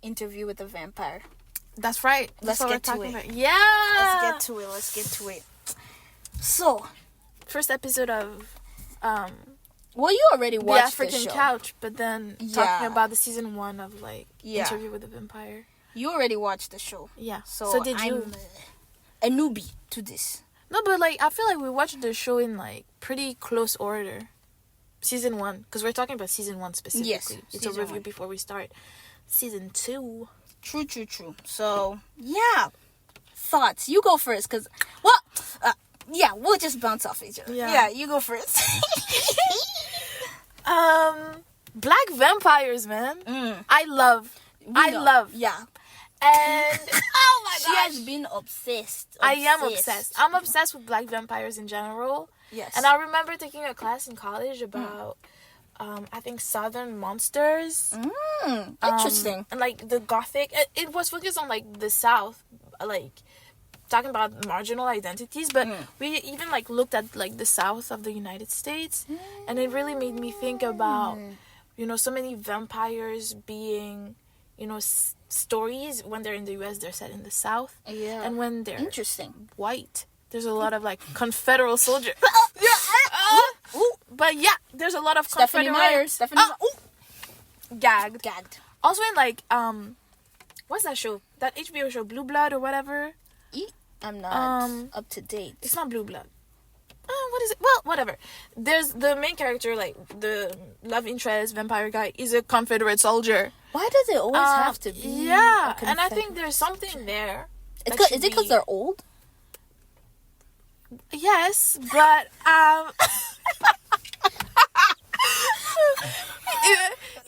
Interview with the Vampire. That's right. Let's get to it. About. Yeah. Let's get to it. So, first episode of well, you already watched the African show. Couch, but then talking about the season 1 of like Interview with the Vampire. You already watched the show. Yeah. So did you? I'm a newbie to this. No, but like I feel like we watched the show in like pretty close order. Season 1, because we're talking about season 1 specifically. Yes, it's a review before we start season 2. True. So yeah, thoughts. You go first, cause we'll just bounce off each other. Yeah, you go first. Black vampires, man. I love. Yeah. And oh my gosh, she has been obsessed. I am obsessed. I'm obsessed with black vampires in general. Yes. And I remember taking a class in college about I think Southern monsters. Interesting. And like the Gothic. It was focused on like the South, like talking about marginal identities, but we even like looked at like the South of the United States, and it really made me think about so many vampires being stories. When they're in the US, they're set in the South, and when they're white, there's a lot of like Confederate soldiers. But yeah, there's a lot of Stephanie Myers. Gagged. Also in like what's that show? That HBO show, Blue Blood or whatever. I'm not up to date. It's not Blue Blood. What is it? Well, whatever. There's the main character, like the love interest vampire guy, is a Confederate soldier. Why does it always have to be? Yeah, and I think there's something there. Is it because they're old? Yes, but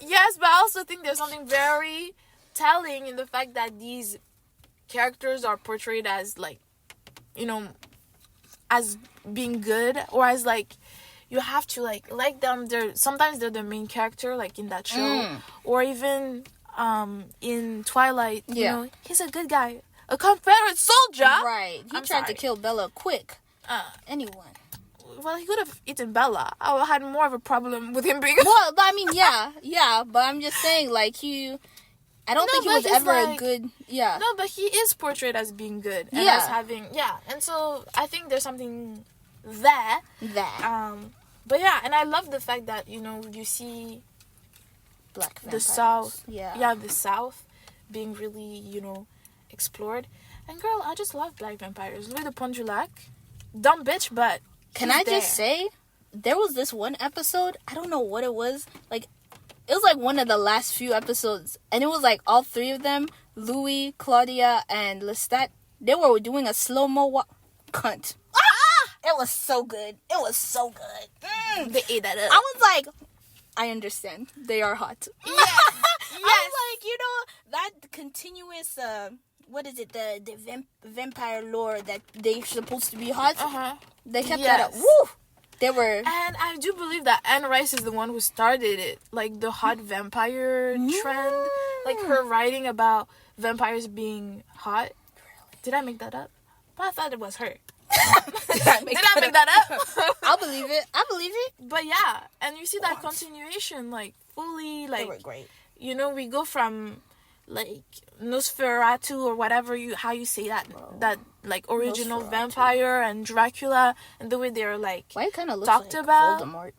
yes, but I also think there's something very telling in the fact that these characters are portrayed as like, as being good, or as like you have to like them. Sometimes they're the main character, like in that show, or even in Twilight. He's a good guy, a Confederate soldier. Right. He tried to kill Bella quick. Anyone. Well, he could have eaten Bella. I had more of a problem with him being. Well, but I mean, yeah. But I'm just saying, like I don't think he was ever a good. Yeah. No, but he is portrayed as being good. And as having and so I think there's something there. But yeah, and I love the fact that you see black vampires. The South. Yeah. The South being really explored. And girl, I just love black vampires. Louis de Pont-du-Lac, dumb bitch, but can I just say, there was this one episode. I don't know what it was. Like, it was like one of the last few episodes, and it was like all three of them, Louis, Claudia, and Lestat. They were doing a slow-mo cunt. It was so good. They ate that up. I was like, I understand. They are hot. Yes. I was like, that continuous, what is it, the vampire lore that they're supposed to be hot. They kept that up. Woo! They were... And I do believe that Anne Rice is the one who started it. Like, the hot vampire trend. Like, her writing about vampires being hot. Really? Did I make that up? But I thought it was her. Did I make that up? I'll believe it. But yeah. And you see that continuation, like, fully, like... They were great. We go from, like, Nosferatu or whatever how you say that, like, original Nosferatu. Vampire and Dracula, and the way they're, like, why it kind of looks talked like about. Voldemort.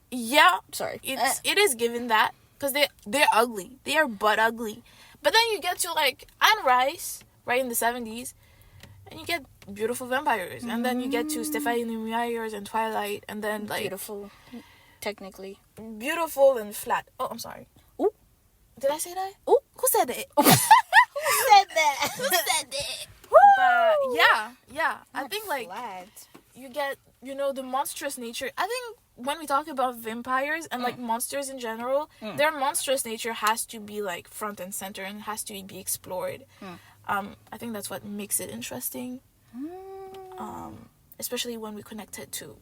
Yeah. Sorry. It is given that, because they're ugly. They are butt ugly. But then you get to, like, Anne Rice, right, in the 70s, and you get beautiful vampires. And then you get to Stephanie Myers and Twilight, and then, like... Beautiful, technically. Beautiful and flat. Oh, I'm sorry. Ooh. Did I say that? Ooh. Who said it? Who said that? But yeah. I think like flat. You get the monstrous nature. I think when we talk about vampires and like monsters in general, their monstrous nature has to be like front and center and has to be explored. I think that's what makes it interesting. Especially when we connect it to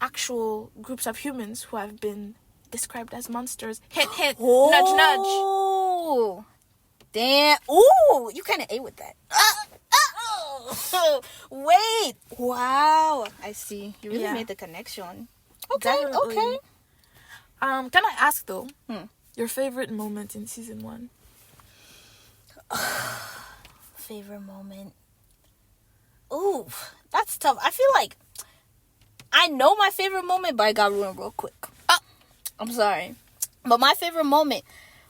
actual groups of humans who have been described as monsters. Hint, hint. Nudge, nudge. Damn. Ooh, you kind of ate with that. Wait. Wow. I see. You really made the connection. Okay. Definitely. Okay. Can I ask though? Your favorite moment in season 1? Favorite moment. Ooh, that's tough. I feel like I know my favorite moment, but I got ruined real quick. I'm sorry. But my favorite moment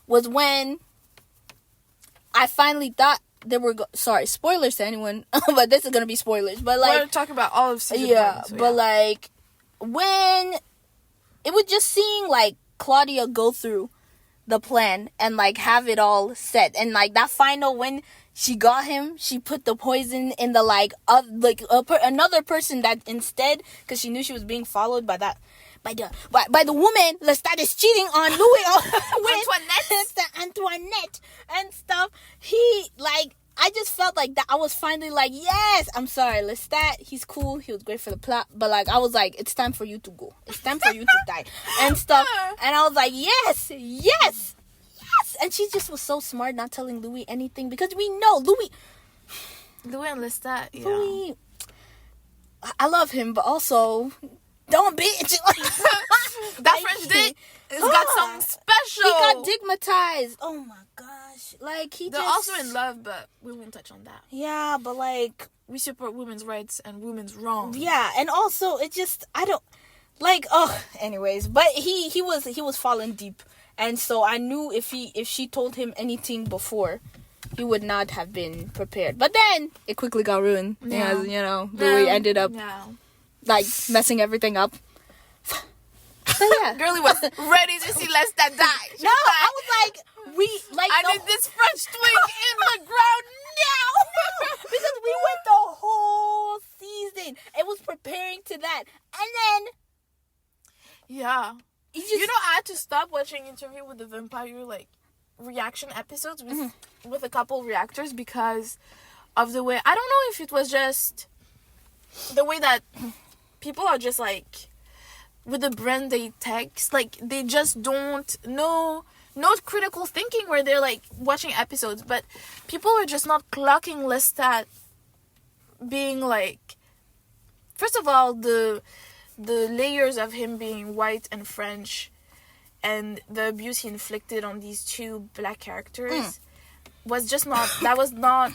was when I finally thought they were... Sorry, spoilers to anyone. But this is going to be spoilers. But like... We're talking about all of season 1. So but like... When... It was just seeing like Claudia go through the plan and like have it all set. And like that final when she got him, she put the poison in the another person that instead, because she knew she was being followed by that... By the woman Lestat is cheating on Louis Antoinette and stuff. He like, I just felt like that. I was finally like, yes. I'm sorry, Lestat. He's cool. He was great for the plot, but like I was like, it's time for you to go. It's time for you to die and stuff. And I was like, yes. And she just was so smart, not telling Louis anything, because we know Louis and Lestat. Yeah. Louis, I love him, but also. Don't bitch. That French dick has got something special. He got digmatized. Oh my gosh. Like They're also in love, but we won't touch on that. Yeah, but like we support women's rights and women's wrongs. Yeah, and also it just I don't like anyways, but he was falling deep. And so I knew if she told him anything before, he would not have been prepared. But then it quickly got ruined. Yeah. Because, the way it ended up. Yeah. Like messing everything up. So yeah, Girlie was ready to see Lestat die. No, I was like, I need this French twink in the ground now. Because we went the whole season. It was preparing to that, and then yeah, I had to stop watching Interview with the Vampire reaction episodes with a couple reactors because of the way. I don't know if it was just the way that people are just like with the brand they text, like they just don't know, no critical thinking where they're like watching episodes, but people are just not clocking Lestat being like, first of all, the layers of him being white and French and the abuse he inflicted on these two black characters was just not, that was not,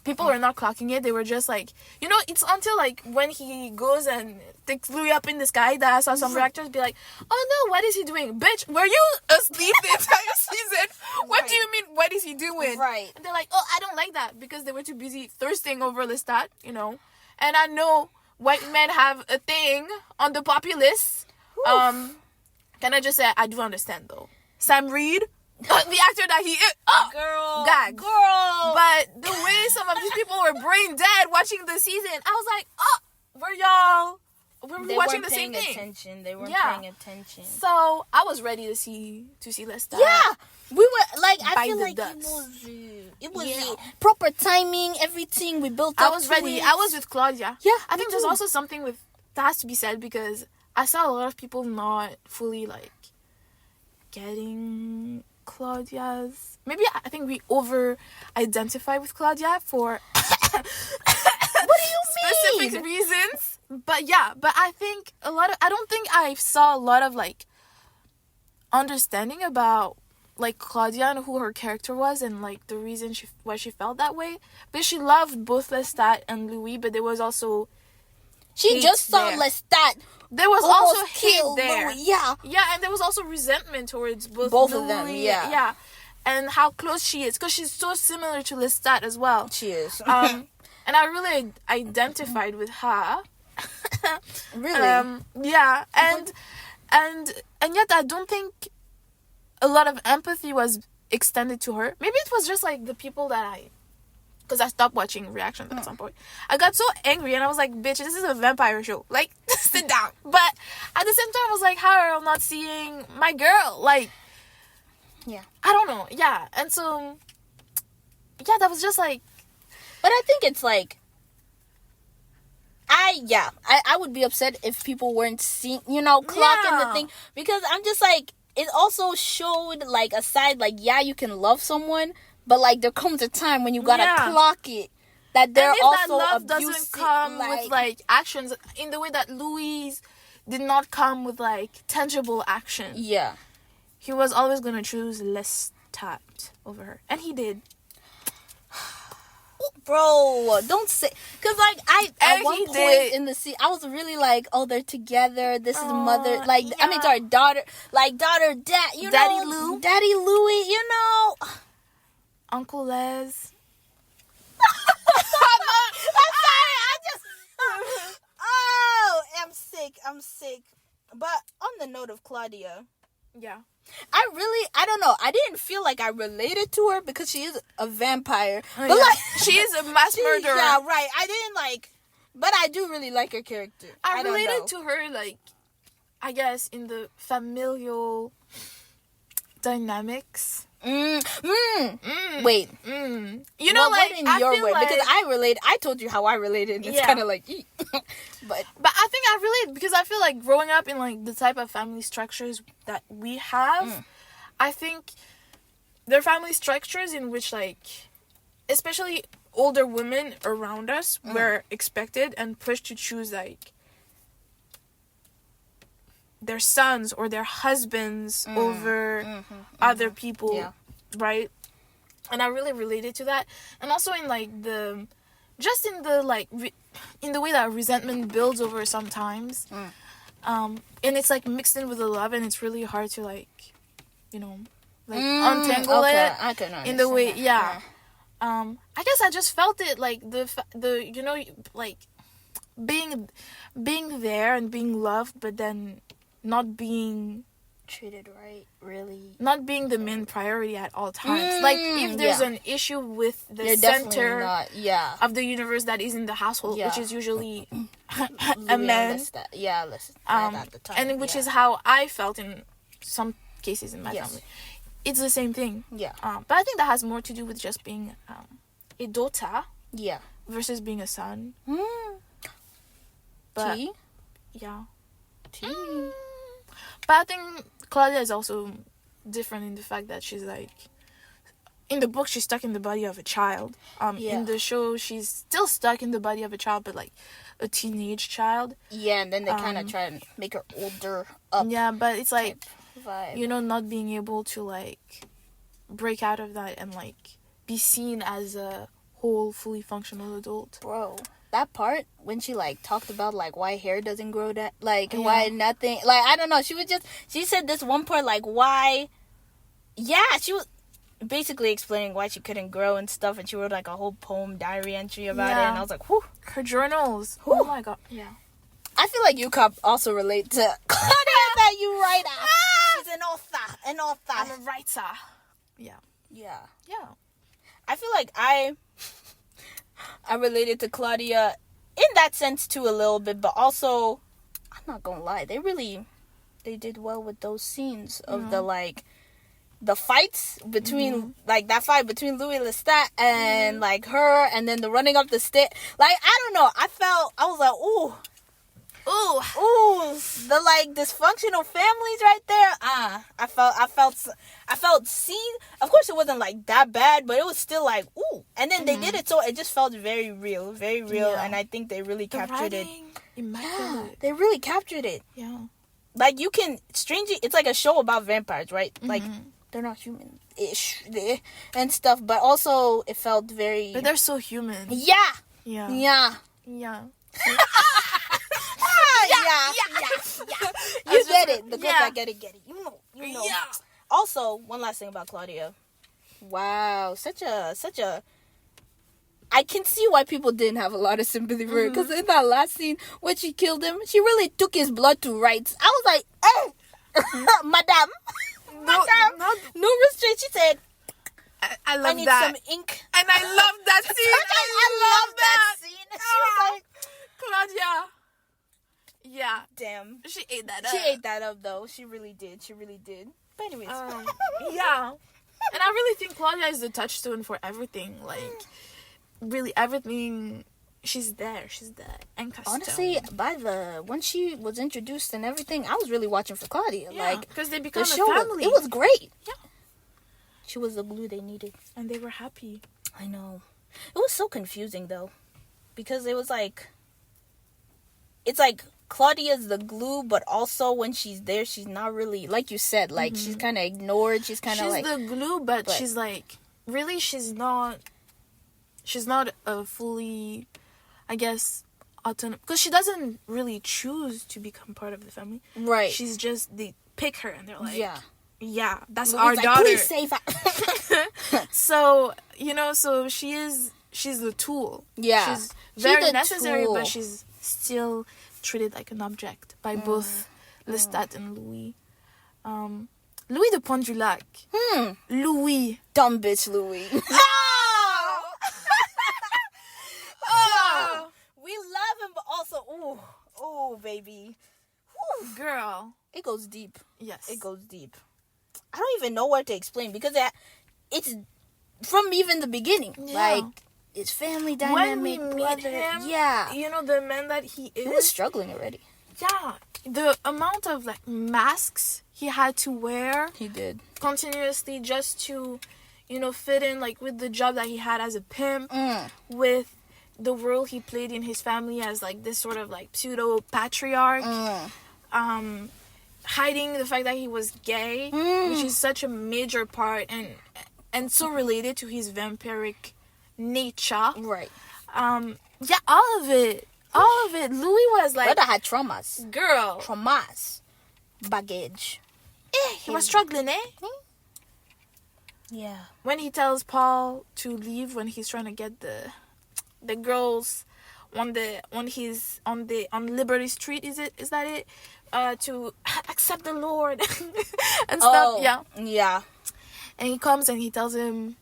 people were not clocking it. They were just like, it's until like when he goes and takes Louis up in the sky that I saw some reactors be like, oh no, what is he doing? Bitch, were you asleep the entire season? What do you mean, what is he doing? Right. And they're like, oh, I don't like that because they were too busy thirsting over Lestat, And I know white men have a thing on the populace. Can I just say, I do understand though. Sam Reed, the actor that he is, girl, gag. Girl. But the way some of these people were brain dead watching the season, I was like, we're watching the same thing. They weren't paying attention. So I was ready to see Lestat. Yeah, we were like, I feel like ducks. it was proper timing, everything we built up. I was ready. I was with Claudia. Yeah, I think there's also something that has to be said because I saw a lot of people not fully like getting Claudia's. Maybe I think we over identify with Claudia for what do you specific reasons. But I think I don't think I saw a lot of like understanding about like Claudia and who her character was and like the reason why she felt that way. But she loved both Lestat and Louis, but there was also she just saw Lestat. There was also hate there. Louis, yeah, and there was also resentment towards both Louis, of them. Yeah, and how close she is because she's so similar to Lestat as well. She is. And I really identified with her. Really? Yeah, and yet I don't think a lot of empathy was extended to her. Maybe it was just like the people that because I stopped watching reactions at some point. I got so angry and I was like, bitch, this is a vampire show. Like, sit down. But at the same time, I was like, how are I not seeing my girl? Like, yeah. I don't know. Yeah. And so, that was just like. But I think it's like, I would be upset if people weren't seeing, clocking the thing. Because I'm just like, it also showed like a side, like, you can love someone, but like there comes a time when you gotta clock it. That they're also that love abusive, doesn't come with like actions in the way that Louis did not come with like tangible action. Yeah. He was always gonna choose Lestat over her. And he did. bro, don't say, because like at one he point did. in the scene I was really like, oh, they're together, this is mother, like, yeah. I mean, sorry, daughter, like daughter, dad, you Daddy know, Lou. Daddy Louie, you know. Uncle Les. I'm sorry, I just oh, I'm sick. But on the note of Claudia, Yeah. I don't know, I didn't feel like I related to her because she is a vampire. Oh, But yeah. like She is a mass murderer. Yeah, right. I didn't like, but I do really like her character. I don't related know. to her, like, I guess, in the familial dynamics. Wait. You know, what like, in I your feel way? like, Because I told you how I related, and it's Yeah. kind of like, but But I think I relate because I feel like growing up in, like, the type of family structures that we have, I think there are family structures in which, like, especially older women around us were expected and pushed to choose, like, their sons or their husbands over other people, Yeah. right? And I really related to that. And also in, like, the just in the, like, in the way that resentment builds over sometimes, and it's, like, mixed in with the love, and it's really hard to, like, you know, like, untangle it I can in the way, understand yeah. I guess I just felt it, like, the you know, like, being there and being loved, but then not being treated right, really. not being the main priority at all times. Like, if there's an issue with the You're definitely center not, yeah. of the universe that is in the household, Yeah. which is usually a Louis man, Lestat. Yeah, Lestat at the time. and which yeah. is how I felt in some cases in my Yes. family. It's the same thing. Yeah. But I think that has more to do with just being a daughter Yeah. versus being a son. Mm. But Tea? yeah. Tea. But I think Claudia is also different in the fact that she's, like, in the book she's stuck in the body of a child. Yeah. In the show she's still stuck in the body of a child, but, like, a teenage child. Yeah, and then they kind of try and make her older up. Yeah, but it's like, Vibe. you know, not being able to, like, break out of that and, like, be seen as a whole, fully functional adult. Bro, that part when she, like, talked about, like, why hair doesn't grow, that, like, Yeah. why nothing, like, I don't know, she said this one part, like, why, yeah, she was basically explaining why she couldn't grow and stuff, and she wrote, like, a whole poem diary entry about it, Yeah. and I was like, whew. Her journals. Whew. Oh my god. Yeah. I feel like you could also relate to Claudia, that you write. She's an author. I'm a writer. Yeah. Yeah. Yeah. I feel like I related to Claudia in that sense too a little bit, but also I'm not gonna lie, they did well with those scenes of the, like, the fights between like that fight between Louis Lestat and like her, and then the running up the stairs. Like, I don't know, I was like, ooh, the, like, dysfunctional families right there. I felt seen. Of course, it wasn't, like, that bad, but it was still like, ooh. And then they did it so it just felt very real, Yeah. and I think they really captured it. Immaculate. Yeah, they really captured it. Yeah. Like, you can strangely, it's like a show about vampires, right? Like, they're not human-ish and stuff, but also it felt very. But they're so human. Yeah. Yeah. Yeah. Yeah. You get it. The good yeah. I get it. You know. Yeah. Also, one last thing about Claudia. Wow, such a. I can see why people didn't have a lot of sympathy for her, because in that last scene when she killed him, she really took his blood to rights. I was like, hey, madam, no restraint. She said, I love I need that. some ink. And I love that scene. I love that scene. She was like, Claudia. Yeah. damn. She ate that up. She ate that up, though. She really did. But anyways. Yeah. And I really think Claudia is the touchstone for everything. Like, really everything. She's there. Anchor stone. Honestly, when she was introduced and everything, I was really watching for Claudia. Yeah, like, because they the become a show family. it was great. Yeah. She was the glue they needed. And they were happy. I know. It was so confusing, though. Because it was like... It's like Claudia's the glue, but also when she's there, she's not really... Like you said, like, she's kind of ignored. She's kind of like... She's the glue, but she's like... Really, she's not... she's not a fully, I guess, autonomous, because she doesn't really choose to become part of the family. Right. She's just, they pick her and they're like, yeah, that's Louis our like, daughter. Please save her. So, so she's the tool. Yeah. She's very the necessary, tool. but she's still treated like an object by both Lestat and Louis. Louis de Pont du Lac. Louis. Dumb bitch Louis. Oh, we love him, but also, oh, baby. Girl. It goes deep. Yes. It goes deep. I don't even know what to explain because it's from even the beginning. Yeah. Like, it's family dynamic. When we meet him, yeah. the man that he is. He was struggling already. Yeah. The amount of, like, masks he had to wear. He did. Continuously just to, fit in, like, with the job that he had as a pimp. With the role he played in his family as, like, this sort of, like, pseudo-patriarch. Hiding the fact that he was gay, which is such a major part and so related to his vampiric nature. Right. Yeah, all of it. Louis was like... Brother had traumas. Girl. Traumas. Baggage. He was struggling, eh? Yeah. When he tells Paul to leave, when he's trying to get the girls on Liberty Street, is that it? To accept the Lord and stuff. Yeah. And he comes and he tells him,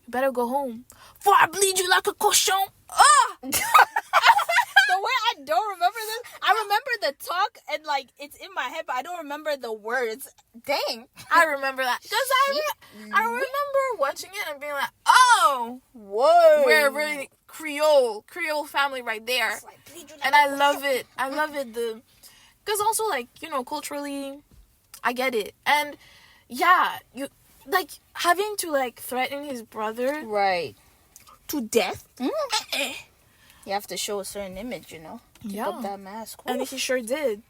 "You better go home, for I bleed you like a cochon." Ah! The way I don't remember this, I remember the talk and like it's in my head, but I don't remember the words. Dang, I remember that because I remember watching it and being like, "Oh, whoa, we're a really Creole family right there," like, and I love it. I love it. Because also, like, culturally, I get it. And, yeah, you, like, having to, like, threaten his brother... Right. To death? You have to show a certain image, Keep up that mask. And he sure did.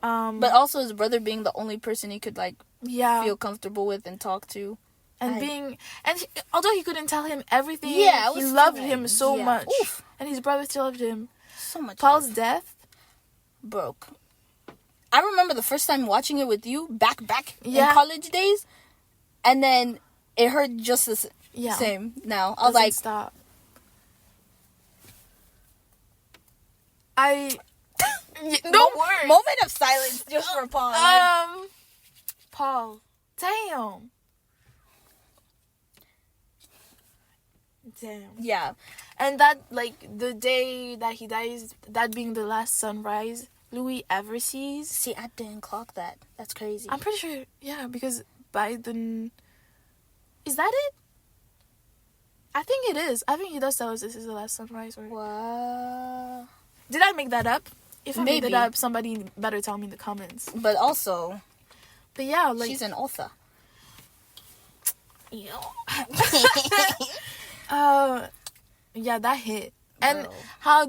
But also his brother being the only person he could, like, feel comfortable with and talk to. And although he couldn't tell him everything, he was loved him so much. Oof. And his brother still loved him. So much. Paul's death broke. I remember the first time watching it with you back in college days, and then it hurt just the same. Now I was like, stop. No words. Moment of silence just for Paul. Paul, damn. Yeah, and that, like, the day that he dies, that being the last sunrise Louis ever sees. See, I didn't clock that. That's crazy. I'm pretty sure, because by the... Is that it? I think it is. I think he does tell us this is the last sunrise. Or... Wow. Did I make that up? If I made that up, somebody better tell me in the comments. But also... But yeah, like... She's an author. Yeah. Yeah, that hit. And how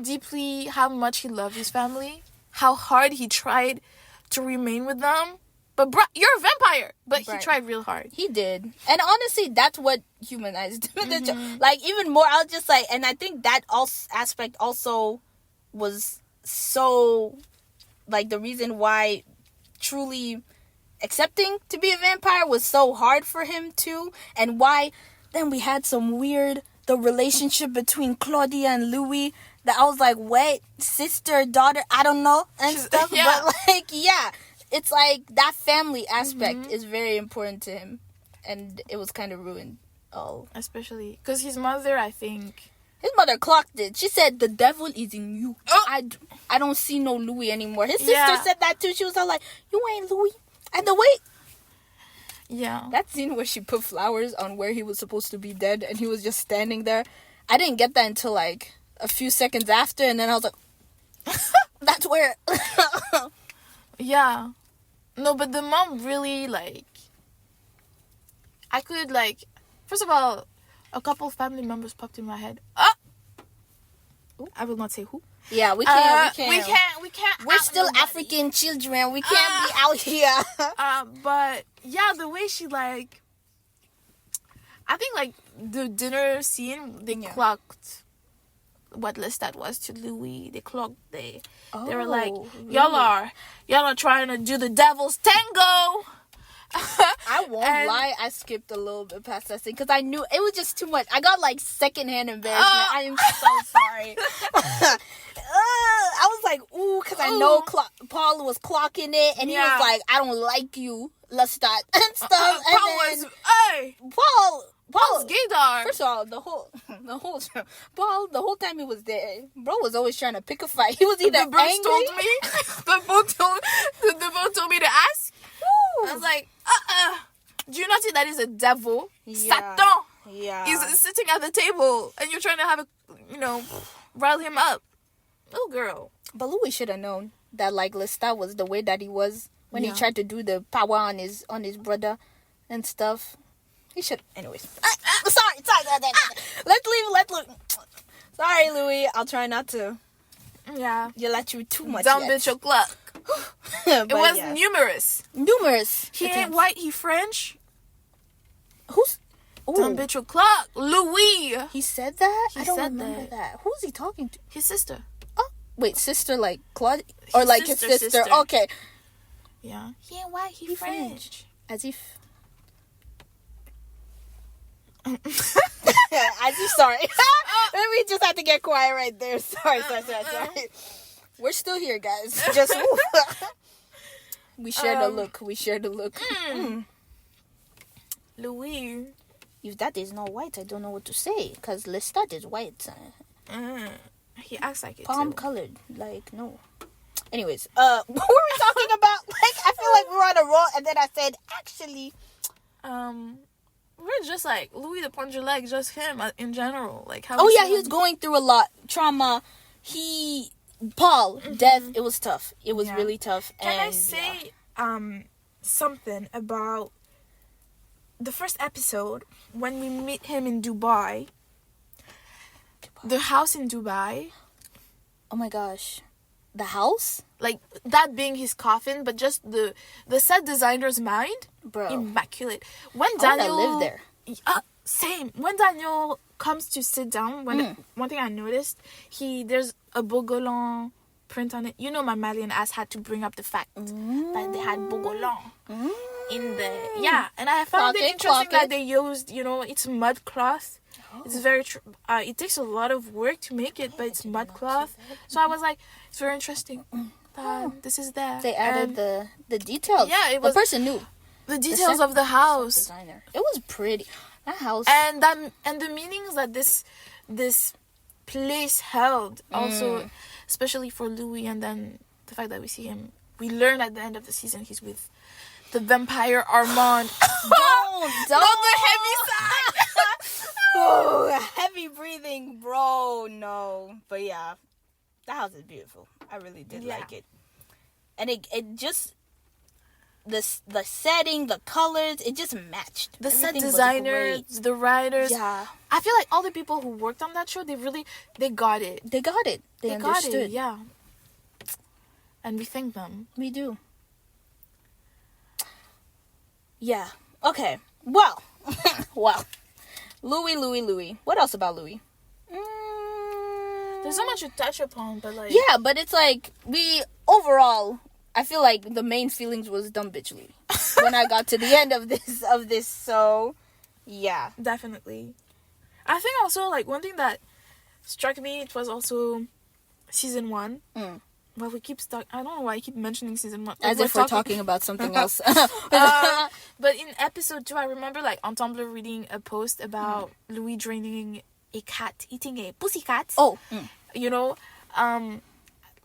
much he loved his family. How hard he tried to remain with them. But you're a vampire. But he tried real hard. He did. And honestly, that's what humanized him. Like, even more, I was just like... And I think that aspect also was so... Like, the reason why truly accepting to be a vampire was so hard for him, too. And why then we had some weird... The relationship between Claudia and Louis... That I was like, wait, sister, daughter, I don't know, and stuff. Yeah. But, like, yeah, it's like that family aspect is very important to him. And it was kind of ruined. Especially because his mother, I think... His mother clocked it. She said, the devil is in you. I don't see no Louis anymore. His sister said that too. She was all like, you ain't Louis. And the way... Yeah. That scene where she put flowers on where he was supposed to be dead and he was just standing there. I didn't get that until, like... a few seconds after, and then I was like, that's where... Yeah. No, but the mom really, like... I could, like... First of all, a couple of family members popped in my head. I will not say who. Yeah, we can't. We can't. We're still nobody. African children. We can't be out here. But, yeah, the way she, like... I think like the dinner scene, they clocked what Lestat was to Louis. They clocked. They were like, y'all are trying to do the devil's tango. I won't lie, I skipped a little bit past that scene because I knew it was just too much. I got like secondhand embarrassment. I am so sorry. I was like, ooh, because I know Paul was clocking it, and he was like, I don't like you, Lestat, and stuff. Paul's gaydar. First of all, the whole time he was there, bro was always trying to pick a fight. He was either angry. The bro told me to ask. Woo. I was like, do you not see that is a devil? Satan. Yeah. He's sitting at the table, and you're trying to have rile him up. Oh, girl. But Louis should have known that, like, Lestat was the way that he was when he tried to do the power on his brother and stuff. He should. Anyways. Sorry. Let's leave. Sorry, Louis. I'll try not to. Yeah. You let you too much. Dumb bitch o'clock. It was numerous. He ain't white, he French. Who's... Dumb bitch o'clock. Louis. He said that? I don't remember that. Who's he talking to? His sister. Oh, wait, sister like Claudia? Or like his sister? Okay. Yeah. He ain't white, he French. As if... sorry. We just had to get quiet right there. Sorry. We're still here, guys. Just we shared a look. Louis. If that is not white, I don't know what to say. Because Lestat is white. He acts like it palm colored. Like, no. Anyways, what were we talking about? Like, I feel like we were on a roll, and then I said, actually, we're just like Louis the Puncher Leg, just him in general. Like how? Oh yeah, he was going through a lot, trauma. Paul, death. It was tough. It was really tough. Can I say something about the first episode when we meet him in Dubai? The house in Dubai. Oh my gosh, the house. Like that being his coffin, but just the set designer's mind, bro, immaculate. When Daniel lived there, same. When Daniel comes to sit down, one thing I noticed, there's a Bogolan print on it. You know, my Malian ass had to bring up the fact that they had Bogolan in the and I found it interesting that they used, it's mud cloth. It's very it takes a lot of work to make it, but it's mud cloth. So I was like, it's very interesting. This is there. They added the details. Yeah, it was the person knew the details of the house. Designer. It was pretty. That house and the meanings that this place held also, especially for Louis, and then the fact that we see him. We learn at the end of the season he's with the vampire Armand. Don't. Not the heavy side. Oh, heavy breathing, bro. No, but yeah, that house is beautiful. I really did like it, and it just the setting, the colors, it just matched. The set designers, the writers. Yeah, I feel like all the people who worked on that show, they got it. They understood. Got it. Yeah, and we thank them. We do. Yeah. Okay. Well. Louis. What else about Louis? There's so much to touch upon, but like... Yeah, but it's like, overall, I feel like the main feelings was dumb bitch Louis. When I got to the end of this, so... Yeah. Definitely. I think also, like, one thing that struck me, it was also season 1. Well, we keep I don't know why I keep mentioning season 1. As if we're talking about something else. But in episode 2, I remember, like, on Tumblr reading a post about Louis draining a cat, eating a pussycat. Oh.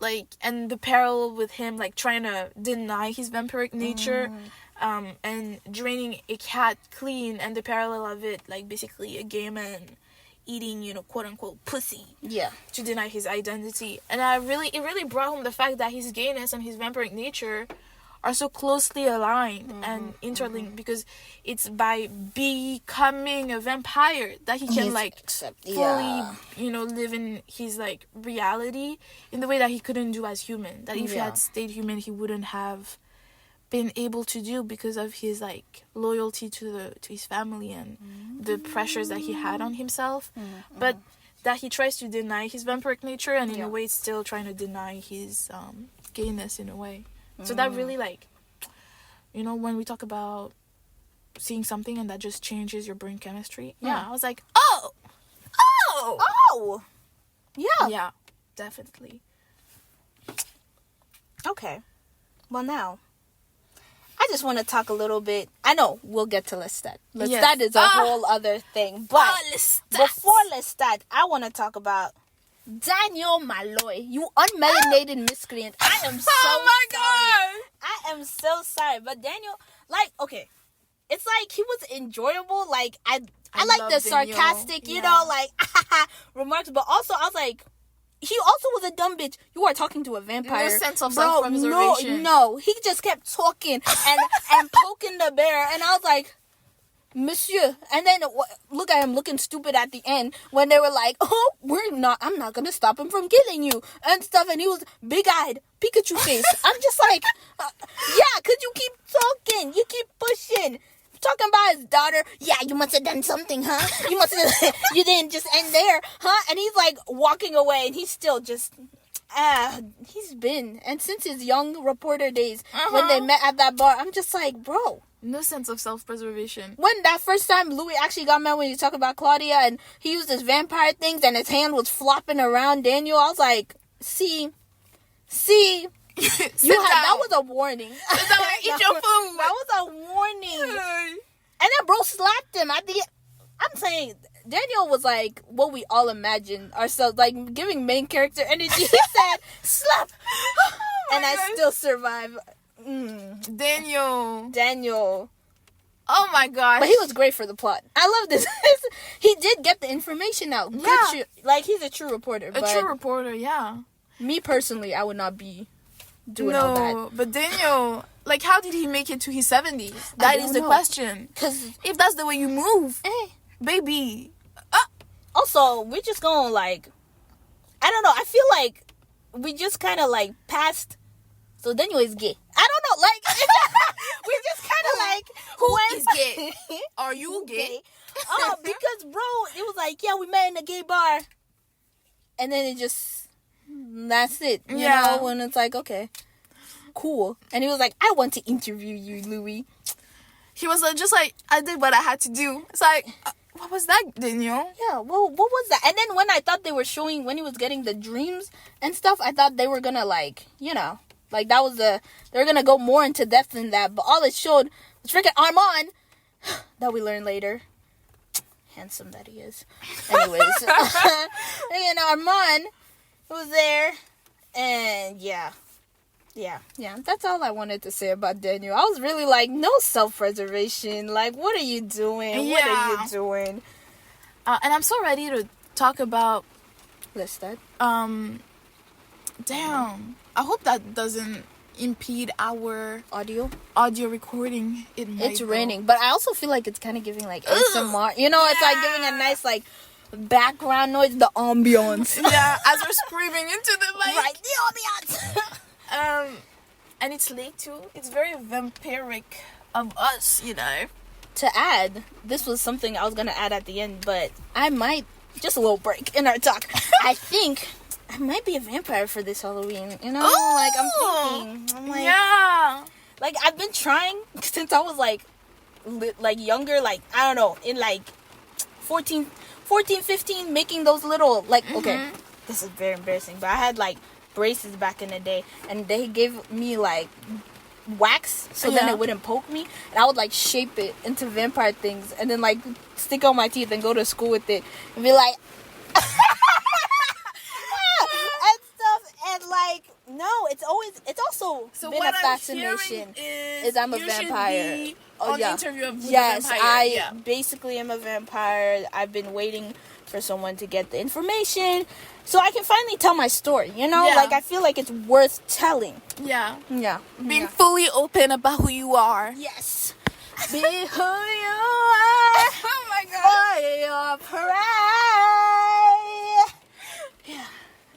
Like, and the parallel with him, like, trying to deny his vampiric nature, and draining a cat clean, and the parallel of it, like, basically a gay man eating, quote-unquote pussy, to deny his identity. And it really brought home the fact that his gayness and his vampiric nature are so closely aligned and interlinked, because it's by becoming a vampire that he can fully live in his like reality in the way that he couldn't do as human. That if he had stayed human, he wouldn't have been able to do because of his like loyalty to his family and the pressures that he had on himself, but that he tries to deny his vampiric nature, and in a way still trying to deny his gayness in a way. So that really, like, you know, when we talk about seeing something and that just changes your brain chemistry, I was like, oh, yeah, definitely. Okay, well now I just want to talk a little bit. I know we'll get to Lestat. Lestat is a whole other thing. But before Lestat, I want to talk about Daniel Malloy. You unmelanated miscreant. I am so sorry. I am so sorry. But Daniel, like, okay. It's like he was enjoyable. Like, I like the sarcastic, you know, like, remarks. But also, I was like, he also was a dumb bitch. You are talking to a vampire. No sense of self-preservation. No. He just kept talking and poking the bear. And I was like, Monsieur. And then look at him looking stupid at the end when they were like, oh, I'm not going to stop him from killing you and stuff. And he was big-eyed, Pikachu face. I'm just like, because you keep talking. You keep pushing. Talking about his daughter. Yeah, you must have done something, huh? You didn't just end there, huh? And he's like walking away, and he's still just, he's been. And since his young reporter days, when they met at that bar, I'm just like, bro. No sense of self-preservation. When that first time Louis actually got mad when he was talking about Claudia, and he used his vampire things, and his hand was flopping around Daniel, I was like, see. That was a warning. Eat your food. That was a warning. And then bro slapped him. I'm saying Daniel was like what we all imagined ourselves, like giving main character energy. He said, slap. And I still survive. Daniel. Oh my gosh. But he was great for the plot. I love this. He did get the information out. Yeah. Like, he's a true reporter. True reporter, yeah. Me personally, I would not be doing all that. No, but Daniel, like, how did he make it to his 70s? That is the question. Because if that's the way you move, baby. Also, we're just going, like, I don't know. I feel like we just kind of, like, passed. So Daniel is gay. I don't know. Like, we just kind of, like, who is gay? Are you gay? Because, bro, it was like, yeah, we met in a gay bar. And then it just, that's it. You know, when it's like, okay, cool. And he was like, I want to interview you, Louis. He was just like, I did what I had to do. It's like, what was that, Daniel? Yeah, well, what was that? And then when I thought they were showing, when he was getting the dreams and stuff, I thought they were gonna, like, you know, like, that was they were gonna go more into depth than that. But all it showed was freaking Armand, that we learned later. Handsome that he is. Anyways. And Armand was there. And, yeah, that's all I wanted to say about Daniel. I was really like, no self-preservation. Like, what are you doing? Yeah. What are you doing? And I'm so ready to talk about Lestat. Damn. I hope that doesn't impede our audio recording. It's raining, but I also feel like it's kind of giving like ASMR. You know, it's like giving a nice like background noise, the ambiance. Yeah, as we're screaming into the mic. Right, the ambiance. And it's late too. It's very vampiric of us, you know. To add, this was something I was gonna add at the end, but I might just a little break in our talk. I think I might be a vampire for this Halloween. You know, like I'm like, yeah. Like I've been trying since I was like younger, like I don't know, in like 14, 15, making those little like okay, this is very embarrassing, but I had like braces back in the day, and they gave me like wax so then it wouldn't poke me, and I would like shape it into vampire things and then like stick on my teeth and go to school with it and be like and stuff. And like no, it's also been a fascination is I'm a vampire. Interview of yes, vampire. I basically am a vampire. I've been waiting for someone to get the information so I can finally tell my story, you know? Like, I feel like it's worth telling. Yeah. Being Yeah. fully open about who you are. Yes. Be who you are. Oh my god. For your pride. Yeah.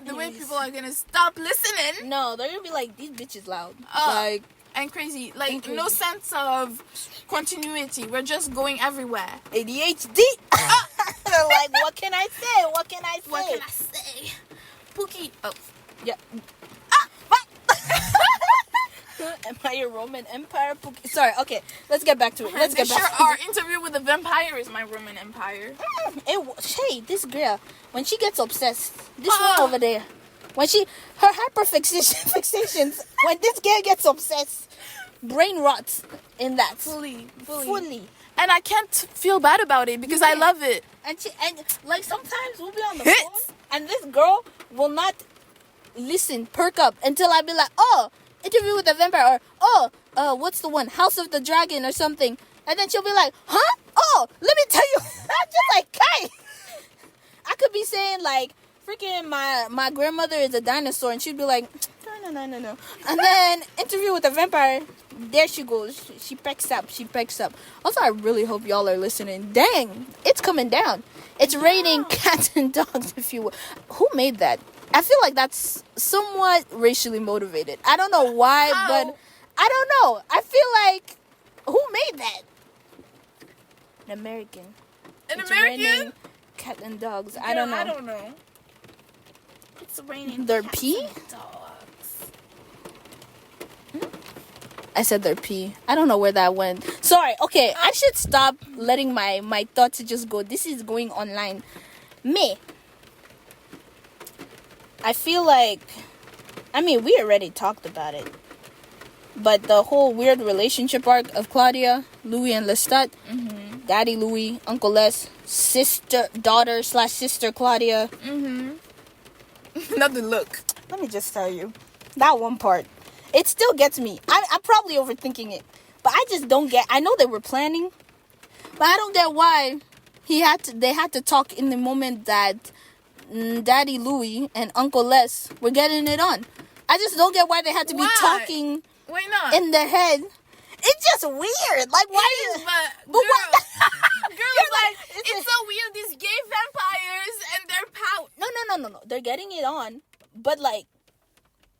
The way people are gonna stop listening. No, they're gonna be like, these bitches loud. Oh. Like, and crazy. Like, no sense of continuity. We're just going everywhere. ADHD. Like, what can I say? What can I say? Pookie. Oh. Yeah. Am I a Roman Empire? Sorry, okay. Let's get back to it. Our interview with the vampire is my Roman Empire. Hey, this girl, when she gets obsessed, this one over there, her hyperfixations, when this girl gets obsessed, brain rots in that. Fully. And I can't feel bad about it because I love it. And like sometimes we'll be on the phone and this girl will not perk up until I be like, oh, interview with the vampire, or what's the one, House of the Dragon or something, and then she'll be like, huh? Oh, let me tell you. I'm just like, Kai. I could be saying like, freaking my grandmother is a dinosaur, and she'd be like, no. And then interview with the vampire, there she goes. She pecks up. Also, I really hope y'all are listening. Dang, it's coming down. It's raining cats and dogs, if you will. Who made that? I feel like that's somewhat racially motivated. I don't know why, but I don't know. I feel like, who made that? An American. It's raining cat and dogs. Girl, I don't know. I don't know. It's raining. Their cats pee? and dogs. I said their pee. I don't know where that went. Sorry. Okay, I should stop letting my thoughts just go. This is going online. Me. I feel like, we already talked about it, but the whole weird relationship arc of Claudia, Louis, and Lestat, Daddy Louis, Uncle Les, daughter/sister Claudia. Not the look. Let me just tell you, that one part, it still gets me. I'm probably overthinking it, but I just don't get. I know they were planning, but I don't get why they had to talk in the moment that Daddy Louis and Uncle Les were getting it on. I just don't get why they had to be talking. Why not? In their head. It's just weird. Like, why? But girls, like, it's so weird. These gay vampires and their power. No. They're getting it on, but like,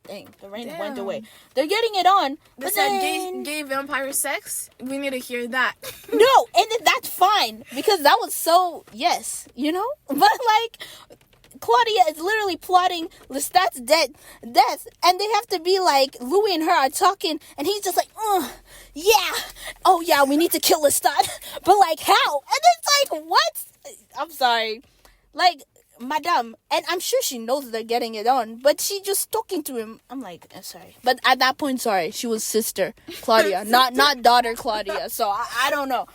dang, the rain went away. They're getting it on. They said gay vampire sex. We need to hear that. No, and that's fine because that was so but like. Claudia is literally plotting Lestat's death, and they have to be like, Louis and her are talking, and he's just like, we need to kill Lestat, but like, how? And it's like, what? I'm sorry, like, madame, and I'm sure she knows they're getting it on, but she just talking to him. I'm like, sorry, but at that point, sorry, she was sister Claudia, not daughter Claudia, so I don't know,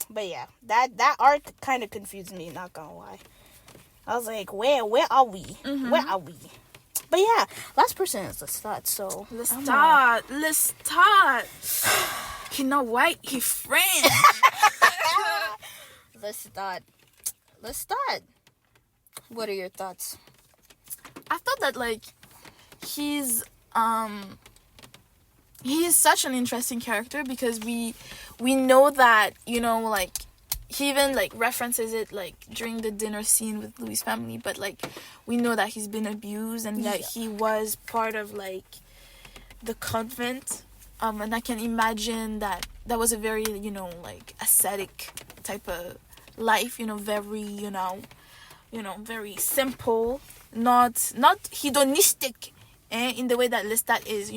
but yeah, that arc kind of confused me, not gonna lie. I was like, where are we? Where are we? But yeah, last person is Lestat, so... Lestat. He not white, he French. Lestat. What are your thoughts? I thought that, like, he's such an interesting character because we know that, like, he even, like, references it, like, during the dinner scene with Louis' family, but, like, we know that he's been abused and that he was part of, like, the convent, and I can imagine that was a very, like, ascetic type of life, very, very simple, not hedonistic, in the way that Lestat is,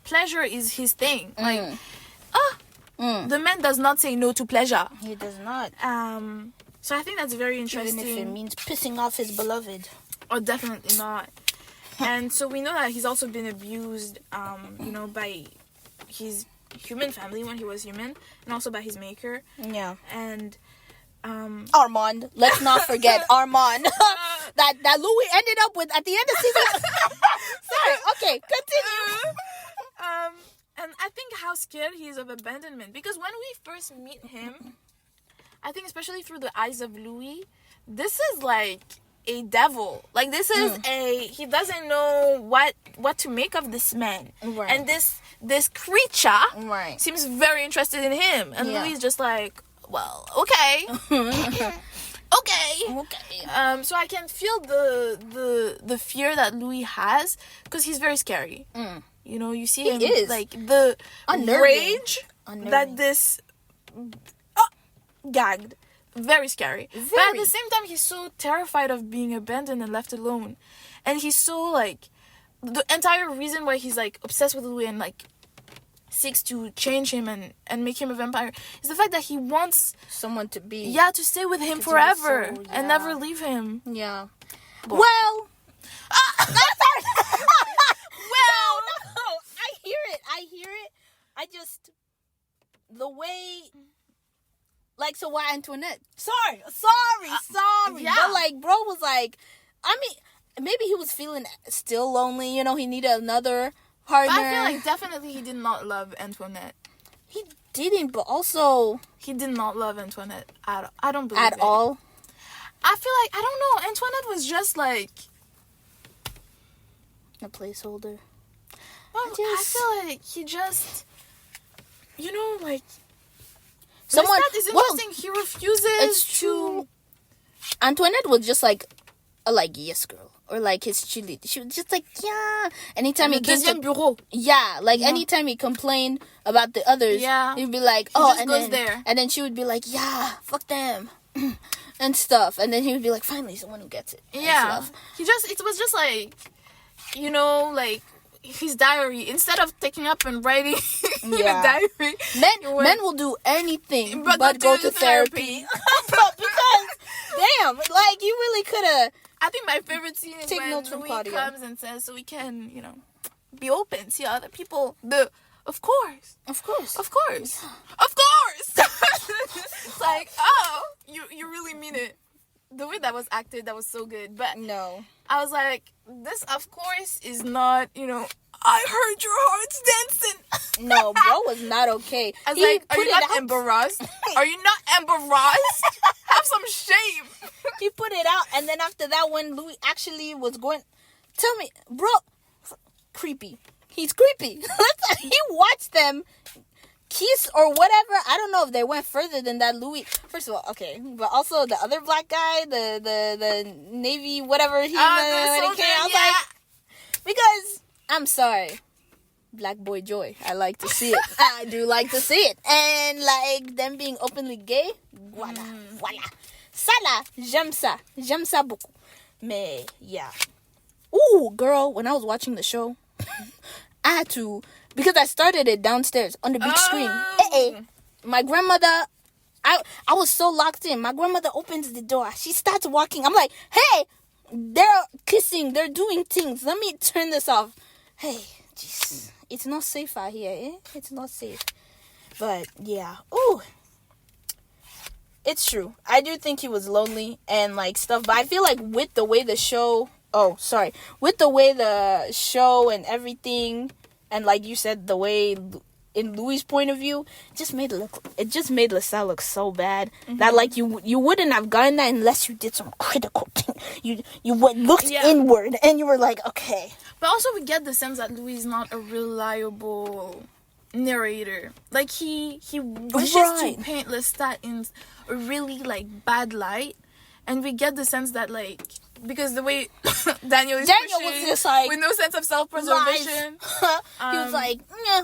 pleasure is his thing, like, the man does not say no to pleasure. He does not. So I think that's very interesting. Even if it means pissing off his beloved. Oh, definitely not. And so we know that he's also been abused, by his human family when he was human, and also by his maker. Yeah. And Armand. Let's not forget Armand. that Louis ended up with at the end of season. Sorry. Okay, continue. And I think how scared he is of abandonment. Because when we first meet him, I think especially through the eyes of Louis, this is like a devil. Like, this is he doesn't know what to make of this man. Right. And this creature seems very interested in him. And Yeah. Louis is just like, well, okay. Okay. So I can feel the fear that Louis has because he's very scary. You know, you see He him is. like the Unnerving. rage Unnerving. that this gagged. Very scary. But at the same time, he's so terrified of being abandoned and left alone. And he's so like, the entire reason why he's like obsessed with Louis and like seeks to change him and make him a vampire is the fact that he wants someone to be to stay with him forever and never leave him. Yeah. But, well, well, no, I hear it. I just the way. Like, so why Antoinette? Sorry. Yeah. But, like, bro was like, I mean, maybe he was feeling still lonely. You know, he needed another partner. But I feel like definitely he did not love Antoinette. He didn't, but also... He did not love Antoinette at all. I don't believe at it. all? I feel like, I don't know, Antoinette was just like... a placeholder. I feel like he just... You know, like... Someone... Lestat is interesting. He refuses it's true. Antoinette was just like a yes girl. Or like his cheerleader. She was just like, yeah. Anytime he came to... bureau. Yeah, like anytime he complained about the others, he'd be like, and then she would be like, yeah, fuck them. And stuff. And then he would be like, finally someone who gets it. Yeah. It was just like, you know, like his diary. Instead of taking up and writing in a diary. Men will do anything but go to therapy. But because, damn, like you really could have... I think my favorite scene is when Louis comes and says, so we can, you know, be open, see other people. Of course. It's like, oh, you really mean it. The way that was acted, that was so good. But no, I was like, this, of course, is not, you know, I heard your heart's dancing. No, bro was not okay. I was like, are you not embarrassed? Are you not embarrassed? Have some shame. He put it out, and then after that, when Louis actually was going, tell me, bro, creepy. He's creepy. He watched them kiss or whatever. I don't know if they went further than that. Louis, first of all, okay, but also the other black guy, the Navy, whatever he when he came, I was like, because I'm sorry, black boy joy. I like to see it. I do like to see it, and like them being openly gay, voila. Ça là, j'aime ça beaucoup. Mais yeah. Ooh, girl, when I was watching the show, I had to, because I started it downstairs on the big screen. My grandmother, I was so locked in. My grandmother opens the door. She starts walking. I'm like, hey, they're kissing. They're doing things. Let me turn this off. Hey, jeez. It's not safe out here, eh? It's not safe. But, yeah. Ooh. It's true. I do think he was lonely and, like, stuff. But I feel like with the way the show... with the way the show and everything, and like you said, the way in Louis' point of view, it just made Lestat look so bad that like you wouldn't have gotten that unless you did some critical thing. You looked inward and you were like, okay. But also we get the sense that Louis is not a reliable narrator. Like he wishes to paint Lestat in a really like bad light, and we get the sense that like, because the way Daniel was just like, with no sense of self-preservation. He was like,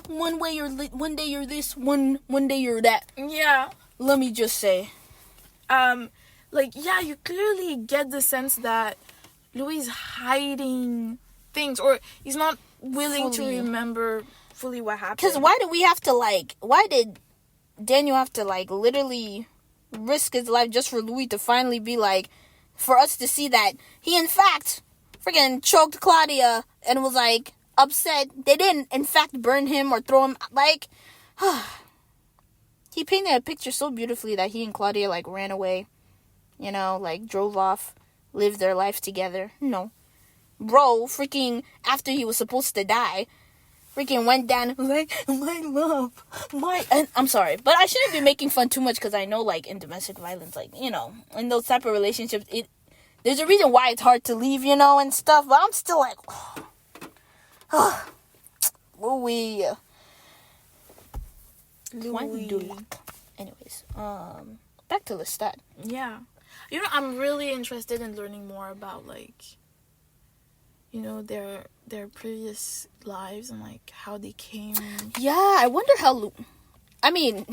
one day you're this, one day you're that. Yeah. Let me just say. You clearly get the sense that Louis is hiding things, or he's not willing to remember fully what happened. Because why did Daniel have to like literally risk his life just for Louis to finally be like, for us to see that he in fact freaking choked Claudia and was like upset. They didn't in fact burn him or throw him, like he painted a picture so beautifully that he and Claudia like ran away, you know, like drove off, lived their life together. No, bro, freaking after he was supposed to die, freaking went down and was like, my love, and I'm sorry, but I shouldn't be making fun too much because I know, like, in domestic violence, like, you know, in those type of relationships, there's a reason why it's hard to leave, you know, and stuff, but I'm still like, Louis. Anyways, back to Lestat. Yeah. You know, I'm really interested in learning more about, like, you know, their previous lives and like how they came. Yeah, I wonder how. I mean,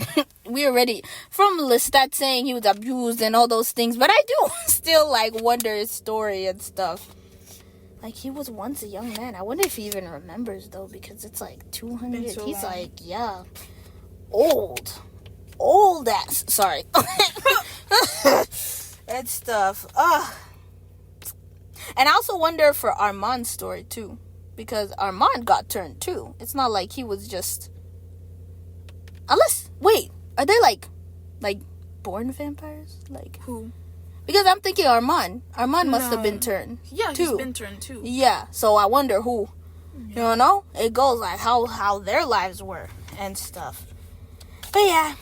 we already from Lestat saying he was abused and all those things, but I do still like wonder his story and stuff. Like, he was once a young man. I wonder if he even remembers though, because it's like 200. So He's long. like, yeah, old ass. Sorry, and stuff. And I also wonder for Armand's story too, because Armand got turned too. It's not like he was just. Unless, wait, are they like born vampires? Like Who? Because I'm thinking Armand must have been turned. Yeah, too. he's been turned too. Yeah, so I wonder who. Yeah. You know, it goes like how their lives were and stuff. But yeah.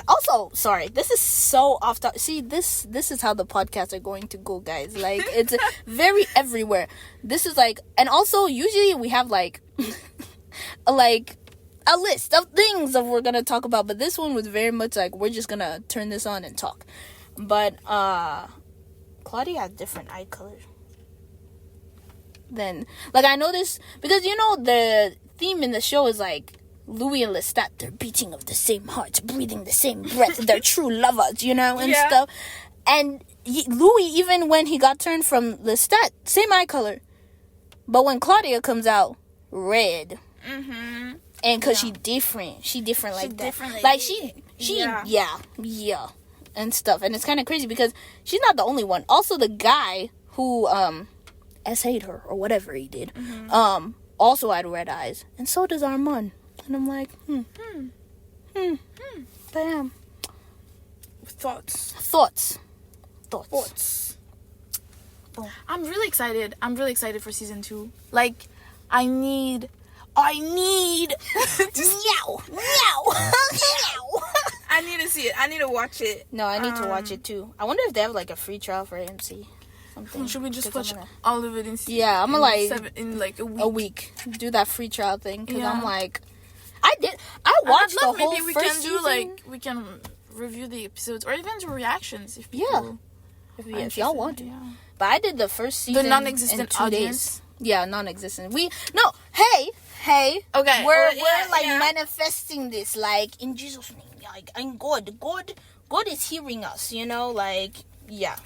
Also, sorry, this is so off topic. See, this is how the podcasts are going to go, guys. Like, it's very everywhere. This is like, and also usually we have like a list of things that we're gonna talk about, but this one was very much like we're just gonna turn this on and talk. But Claudia has different eye colors. Then, like, I know this because you know the theme in the show is like Louis and Lestat, they're beating of the same hearts, breathing the same breath, they're true lovers, you know, and stuff. And Louis, even when he got turned from Lestat, same eye color, but when Claudia comes out, red. Mm-hmm. And because she different like that. Different like she yeah and stuff. And it's kind of crazy because she's not the only one. Also, the guy who essayed her or whatever he did, also had red eyes, and so does Armand. And I'm like, bam. Thoughts. Oh. I'm really excited for season 2. Like, I need I need to see it. I need to watch it. No, I need to watch it too. I wonder if they have like a free trial for AMC. Something. Should we just watch all of it in season? Yeah, I'm like in like a week. Do that free trial thing because I'm like, I watched the whole maybe we first can do season. like we can review the episodes or even do reactions if people. If y'all want to. Yeah. But I did the first season. The non-existent in 2 audience. days. Yeah, non-existent. Hey. Okay. We're manifesting this like in Jesus' name. Like, and God is hearing us. You know, like, yeah.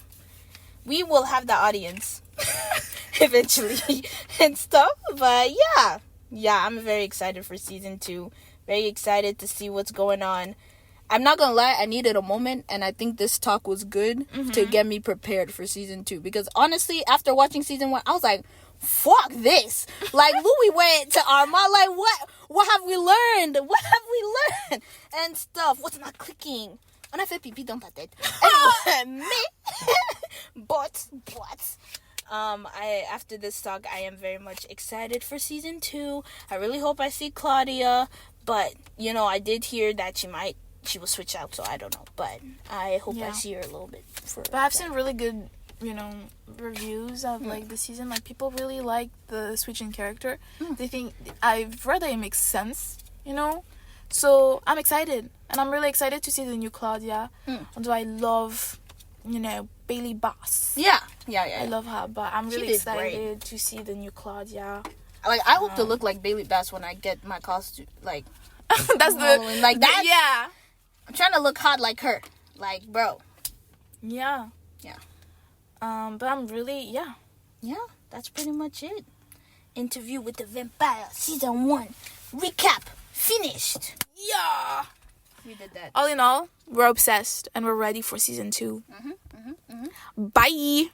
We will have the audience eventually and stuff. But yeah, I'm very excited for season 2. Very excited to see what's going on. I'm not gonna lie, I needed a moment, and I think this talk was good to get me prepared for season 2. Because honestly, after watching season 1, I was like, fuck this. Like, Louis went to Armand, like, what have we learned? And stuff. What's not clicking? On a fait pipi dans ta tête. Anyway, but after this talk, I am very much excited for season 2. I really hope I see Claudia, but you know, I did hear that she will switch out, so I don't know, but I hope I see her a little bit. But I've seen really good, reviews of like the season. Like, people really like the switching character. They think, I've read that it makes sense, so I'm excited, and I'm really excited to see the new Claudia. Although I love, Bailey Boss. Yeah. I love her, but I'm really excited to see the new Claudia. Like, I hope to look like Bailey Bass when I get my costume, like. That's Halloween. Like that. Yeah. I'm trying to look hot like her. Like, bro. Yeah. But I'm really, Yeah, that's pretty much it. Interview with the Vampire, season 1. Recap. Finished. Yeah. We did that. All in all, we're obsessed and we're ready for season 2. Bye.